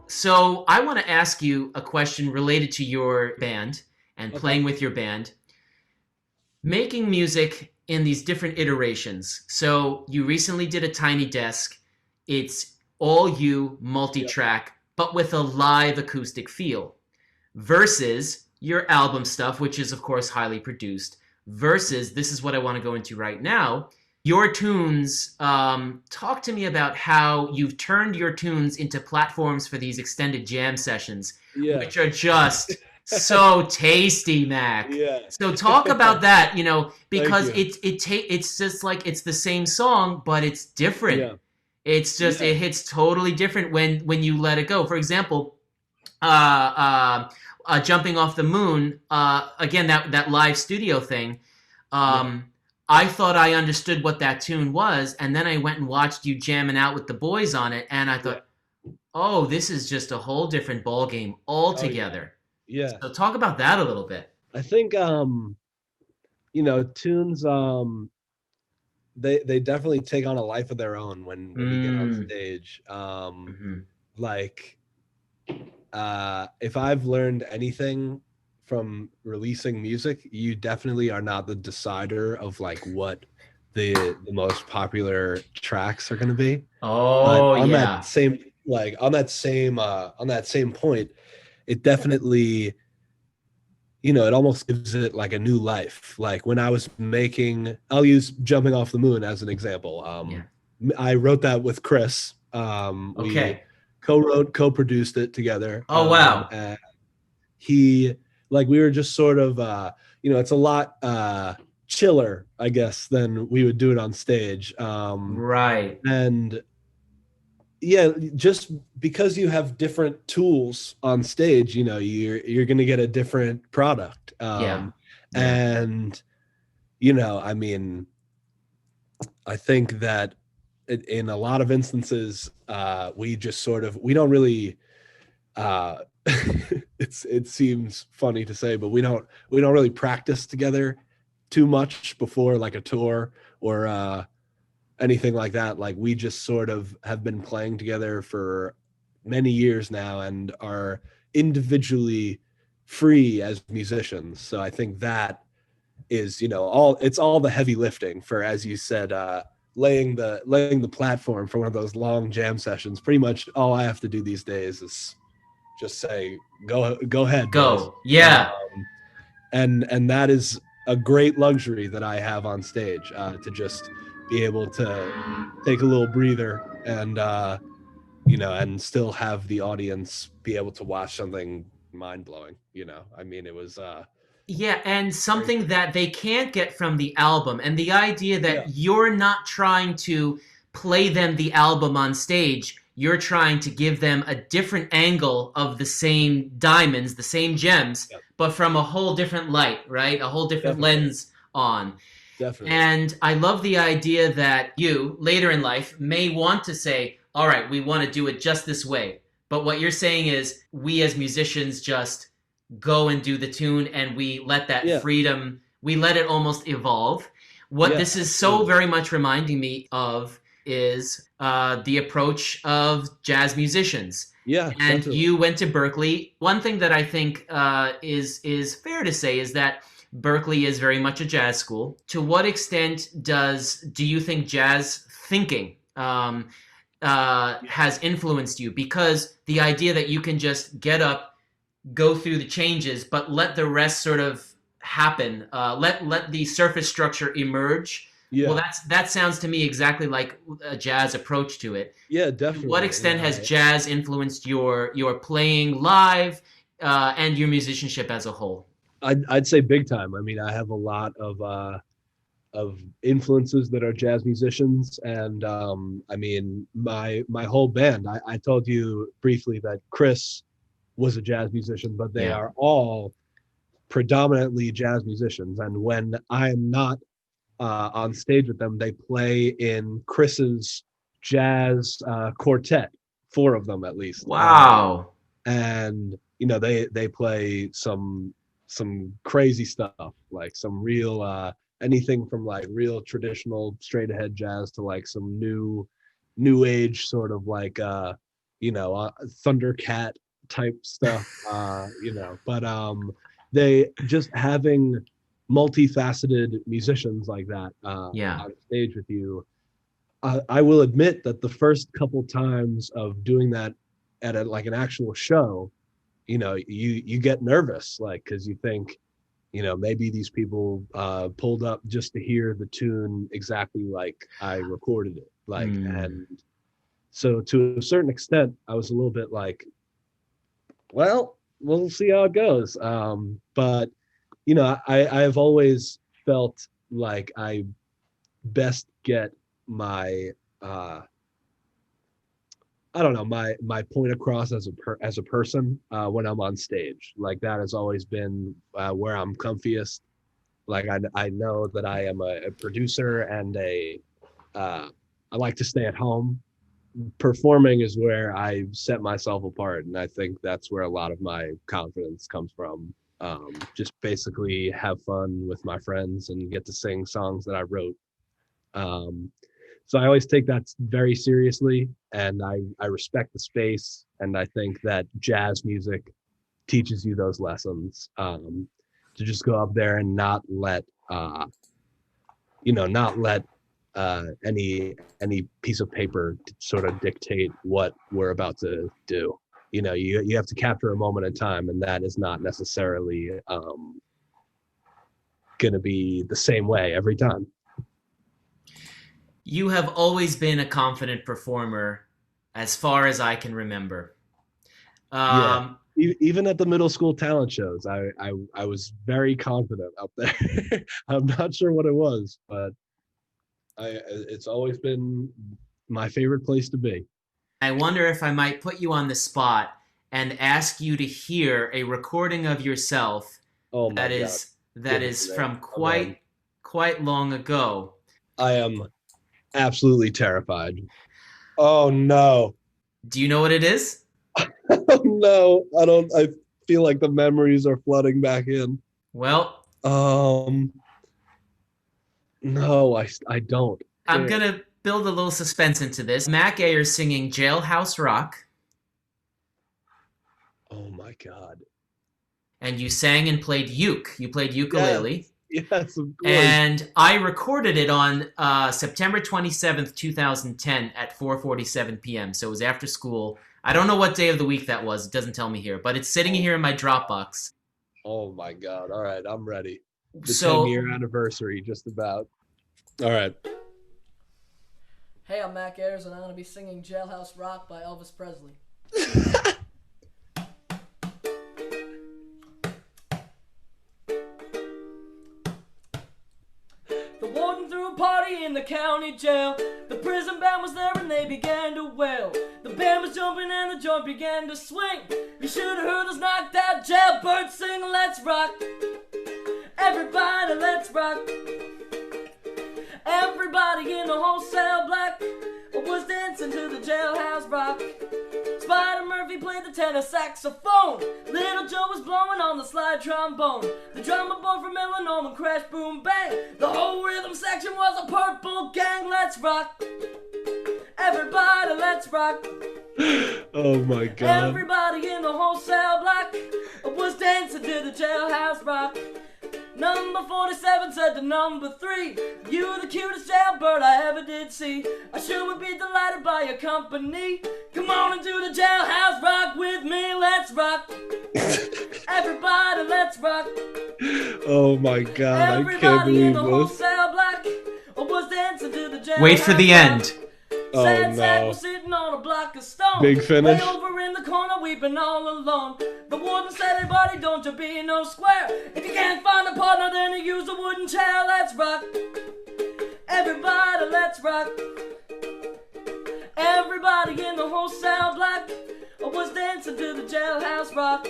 So I want to ask you a question related to your band and Okay. playing with your band, making music in these different iterations. So you recently did a Tiny Desk. It's all you, Yep. multi-track, but with a live acoustic feel, versus your album stuff, which is of course highly produced, versus this is what I want to go into right now. Your tunes, talk to me about how you've turned your tunes into platforms for these extended jam sessions, Yeah. which are just so tasty, Mac. Yeah. So talk about that, Thank because you. it's just like it's the same song, but it's different. Yeah. It's just Yeah. it hits totally different when you let it go. For example, uh, jumping off the moon. Again, that live studio thing. Yeah. Um, I thought I understood what that tune was, and then I went and watched you jamming out with the boys on it, and I Yeah. thought, oh, this is just a whole different ball game Oh yeah. altogether. Yeah. So talk about that a little bit. I think tunes they definitely take on a life of their own when you get on Mm. stage. Hmm. Like if I've learned anything from releasing music, you definitely are not the decider of like what the most popular tracks are going to be. But Oh on that yeah, same on that same point, it definitely, it almost gives it like a new life. Like when I was making, I'll use Jumping Off the Moon as an example. yeah. I wrote that with Chris. We Okay. co-wrote, co-produced it together. Oh wow. And he, like, we were just sort of, it's a lot chiller, I guess, than we would do it on stage. Right. And yeah, just because you have different tools on stage, you're going to get a different product. Yeah. Yeah. And I mean, I think that in a lot of instances, we just sort of, we don't really, uh it seems funny to say, but we don't really practice together too much before like a tour or anything like that. Like we just sort of have been playing together for many years now and are individually free as musicians. So I think that is, all the heavy lifting for, as you said, laying the platform for one of those long jam sessions. Pretty much all I have to do these days is just say, go ahead, boys. Go. Yeah. And that is a great luxury that I have on stage, to just be able to take a little breather and and still have the audience be able to watch something mind blowing. I mean, it was Yeah, and very something cool. that they can't get from the album, and the idea that Yeah, you're not trying to play them the album on stage, you're trying to give them a different angle of the same diamonds, the same gems, yeah, but from a whole different light, right? A whole different definitely, lens on. definitely. And I love the idea that you, later in life, may want to say, all right, we want to do it just this way. But what you're saying is, we as musicians just go and do the tune and we let that Yeah, freedom, we let it almost evolve. What yeah, this is so absolutely. very much reminding me of is the approach of jazz musicians. Yeah, And definitely. you went to Berkeley. One thing that I think is fair to say is that Berkeley is very much a jazz school. To what extent do you think jazz thinking Yeah, has influenced you? Because the idea that you can just get up, go through the changes, but let the rest sort of happen. Let the surface structure emerge. Well, yeah, that sounds to me exactly like a jazz approach to it. yeah, To what definitely. extent has jazz influenced your playing live and your musicianship as a whole? I'd say big time. I mean, I have a lot of influences that are jazz musicians, and I mean, my whole band. I told you briefly that Chris was a jazz musician, but they Yeah. are all predominantly jazz musicians. And when I'm not on stage with them, they play in Chris's jazz quartet, four of them at least. Wow. And they play some some crazy stuff, like some real anything from like real traditional straight ahead jazz to like some new age sort of like Thundercat type stuff, but they just having multifaceted musicians like that Yeah. on stage with you. I will admit that the first couple times of doing that at like an actual show, you get nervous, like, because you think, maybe these people pulled up just to hear the tune exactly like I recorded it, like, Mm. and so to a certain extent, I was a little bit like, well, we'll see how it goes. But I've always felt like I best get my I don't know, my point across as a person when I'm on stage. Like that has always been where I'm comfiest. Like I know that I am a producer and I like to stay at home. Performing is where I set myself apart, and I think that's where a lot of my confidence comes from. Just basically have fun with my friends and get to sing songs that I wrote. Um, so I always take that very seriously, and I respect the space, and I think that jazz music teaches you those lessons, to just go up there and not let not let any piece of paper sort of dictate what we're about to do. You have to capture a moment in time, and that is not necessarily going to be the same way every time. You have always been a confident performer as far as I can remember. Yeah. Um, Even at the middle school talent shows, I was very confident up there. I'm not sure what it was, but it's always been my favorite place to be. I wonder if I might put you on the spot and ask you to hear a recording of yourself Oh my that God. is that Give it is to me. from I'm in. quite long ago. I am absolutely terrified. Oh no. Do you know what it is? Oh no. I don't, I feel like the memories are flooding back in. Well, Um, no, I don't. I'm Scared. gonna build a little suspense into this. Mac Ayers singing Jailhouse Rock, Oh my God. and you sang and played uke. You played Yes. ukulele. Yes, of course. And I recorded it on September 27th, 2010 at 4:47 p.m. So it was after school. I don't know what day of the week that was. It doesn't tell me here, but it's sitting Oh, here in my Dropbox. oh my God. All right, I'm ready. The So 10-year anniversary, just about. All right. Hey, I'm Mac Ayres, and I'm going to be singing Jailhouse Rock by Elvis Presley. The warden threw a party in the county jail. The prison band was there and they began to wail. The band was jumping and the joint began to swing. You should have heard us knocked out jailbirds sing, let's rock. Everybody, let's rock. Everybody in the whole cell block was dancing to the jailhouse rock. Spider Murphy played the tenor saxophone. Little Joe was blowing on the slide trombone. The drummer boy from Illinois crash boom bang. The whole rhythm section was a purple gang. Let's rock. Everybody, let's rock. Oh my God. Everybody in the whole cell block was dancing to the jailhouse rock. Number 47 said to number 3, you the cutest jailbird I ever did see. I sure would be delighted by your company. Come on and do the jailhouse rock with me. Let's rock. Everybody, let's rock. Oh my God. I can't Everybody in believe the whole this. cell block was dancing to the jailhouse wait for the rock. end. Oh Sad sack no. was sitting on a block of stone. Big finish. Way over in the corner, weeping all alone. The warden said, hey buddy, don't you be no square. If you can't find a partner, then you use a wooden chair. Let's rock. Everybody, let's rock. Everybody in the whole cell block was dancing to the jailhouse rock.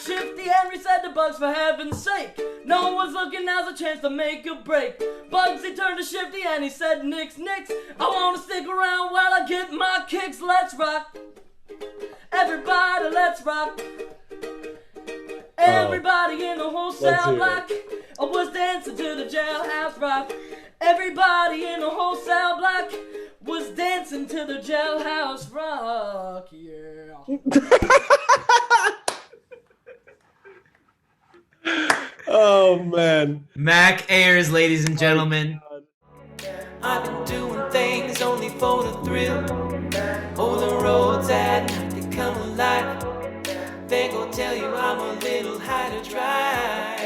Shifty Henry said to Bugs, for heaven's sake, no one's looking, now's a chance to make a break. Bugsy turned to Shifty and he said, Nix, Nix, I wanna stick around while I get my kicks. Let's rock. Everybody, let's rock. Everybody in the Let's wholesale hear block was dancing to the jailhouse rock. Everybody in the wholesale block was dancing to the jailhouse rock. Yeah. Oh man. Mac Ayres, ladies and gentlemen. I've been doing things only for the thrill. Oh, the roads at night, they come alive. They gon' tell you I'm a little high to try.